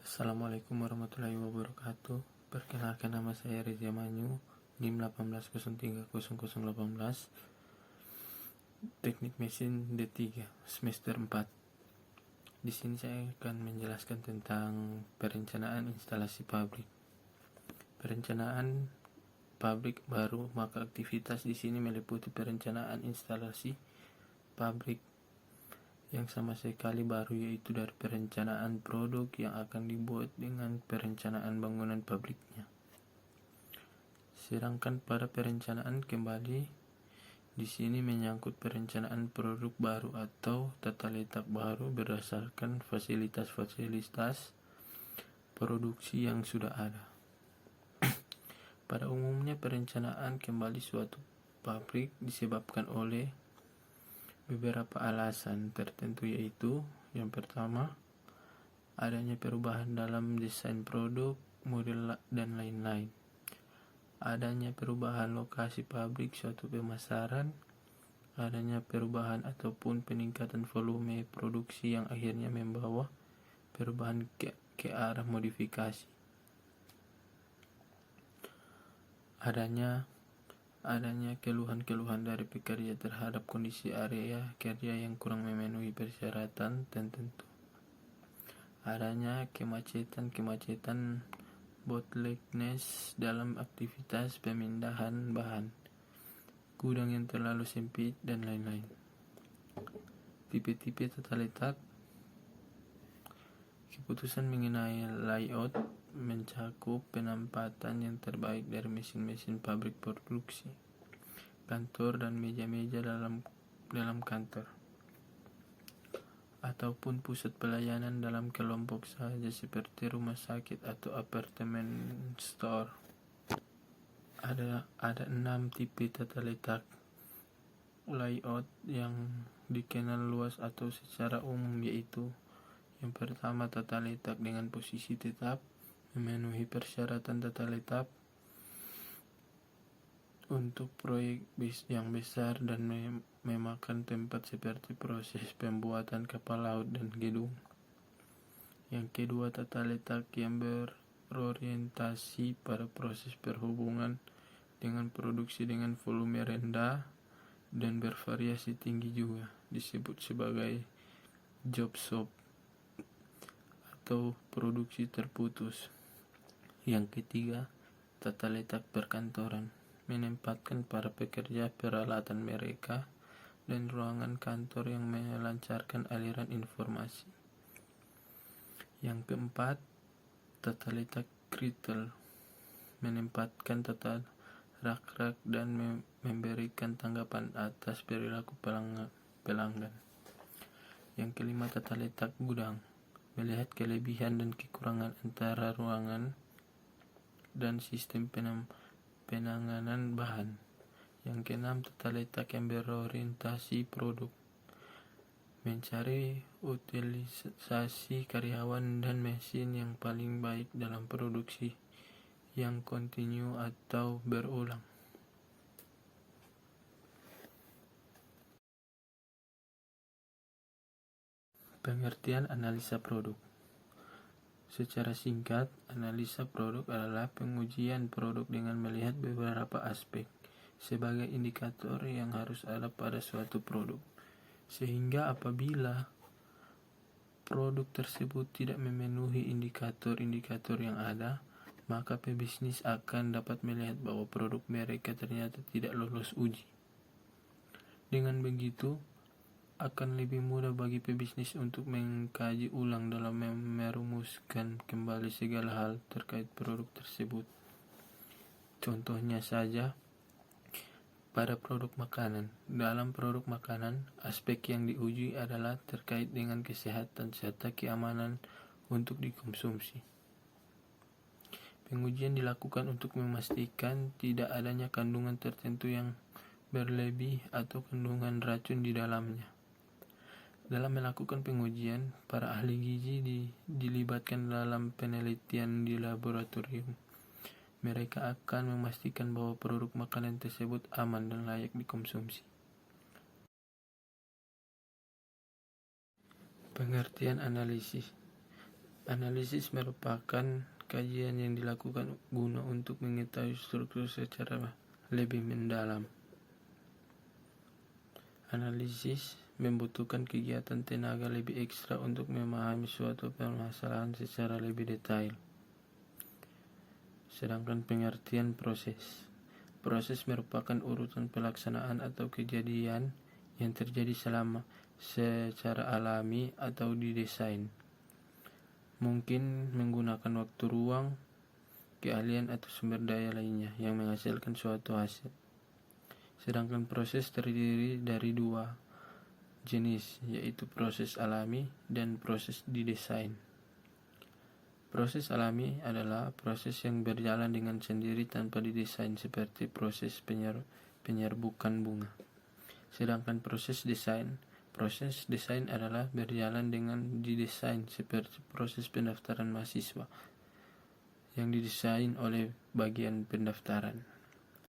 Assalamualaikum warahmatullahi wabarakatuh. Perkenalkan, nama saya Reza Manyu, NIM 18030018, Teknik Mesin D3, semester 4. Di sini saya akan menjelaskan tentang perencanaan instalasi pabrik. Perencanaan pabrik baru, maka aktivitas di sini meliputi perencanaan instalasi pabrik yang sama sekali baru, yaitu dari perencanaan produk yang akan dibuat dengan perencanaan bangunan pabriknya. Sedangkan pada perencanaan kembali di sini menyangkut perencanaan produk baru atau tata letak baru berdasarkan fasilitas-fasilitas produksi yang sudah ada. Pada umumnya perencanaan kembali suatu pabrik disebabkan oleh beberapa alasan tertentu, yaitu yang pertama, adanya perubahan dalam desain produk, model, dan lain-lain. Adanya perubahan lokasi pabrik suatu pemasaran, adanya perubahan ataupun peningkatan volume produksi yang akhirnya membawa perubahan ke arah modifikasi. Adanya keluhan-keluhan dari pekerja terhadap kondisi area kerja yang kurang memenuhi persyaratan tertentu. Adanya kemacetan, bottlenecks dalam aktivitas pemindahan bahan, gudang yang terlalu sempit, dan lain-lain. Tipe-tipe tata letak. Keputusan mengenai layout mencakup penempatan yang terbaik dari mesin-mesin pabrik produksi, kantor, dan meja-meja dalam kantor ataupun pusat pelayanan dalam kelompok saja seperti rumah sakit atau apartemen store. Ada 6 tipe tata letak layout yang dikenal luas atau secara umum, yaitu yang pertama, tata letak dengan posisi tetap, memenuhi persyaratan tata letak untuk proyek yang besar dan memakan tempat seperti proses pembuatan kapal laut dan gedung. Yang kedua, tata letak yang berorientasi pada proses perhubungan dengan produksi dengan volume rendah dan bervariasi tinggi, juga disebut sebagai job shop atau produksi terputus. Yang ketiga, tata letak perkantoran, menempatkan para pekerja, peralatan mereka, dan ruangan kantor yang melancarkan aliran informasi. Yang keempat, tata letak retail, menempatkan tata rak-rak dan memberikan tanggapan atas perilaku pelanggan. Yang kelima, tata letak gudang, melihat kelebihan dan kekurangan antara ruangan dan sistem penanganan bahan. Yang keenam, tata letak yang berorientasi produk, mencari utilisasi karyawan dan mesin yang paling baik dalam produksi yang kontinu atau berulang. Pengertian analisa produk. Secara singkat, analisa produk adalah pengujian produk dengan melihat beberapa aspek sebagai indikator yang harus ada pada suatu produk, sehingga apabila produk tersebut tidak memenuhi indikator-indikator yang ada, maka pebisnis akan dapat melihat bahwa produk mereka ternyata tidak lolos uji. Dengan begitu, akan lebih mudah bagi pebisnis untuk mengkaji ulang dalam merumuskan kembali segala hal terkait produk tersebut. Contohnya saja, pada produk makanan. Dalam produk makanan, aspek yang diuji adalah terkait dengan kesehatan serta keamanan untuk dikonsumsi. Pengujian dilakukan untuk memastikan tidak adanya kandungan tertentu yang berlebih atau kandungan racun di dalamnya. Dalam melakukan pengujian, para ahli gizi dilibatkan dalam penelitian di laboratorium. Mereka akan memastikan bahwa produk makanan tersebut aman dan layak dikonsumsi. Pengertian analisis. Analisis merupakan kajian yang dilakukan guna untuk mengetahui struktur secara lebih mendalam. Analisis membutuhkan kegiatan tenaga lebih ekstra untuk memahami suatu permasalahan secara lebih detail. Sedangkan pengertian proses. Proses merupakan urutan pelaksanaan atau kejadian yang terjadi secara alami atau didesain. Mungkin menggunakan waktu, ruang, keahlian atau sumber daya lainnya yang menghasilkan suatu hasil. Sedangkan proses terdiri dari dua jenis, yaitu proses alami dan proses didesain. Proses alami adalah proses yang berjalan dengan sendiri tanpa didesain, seperti proses penyerbukan bunga. Sedangkan proses desain adalah berjalan dengan didesain, seperti proses pendaftaran mahasiswa yang didesain oleh bagian pendaftaran.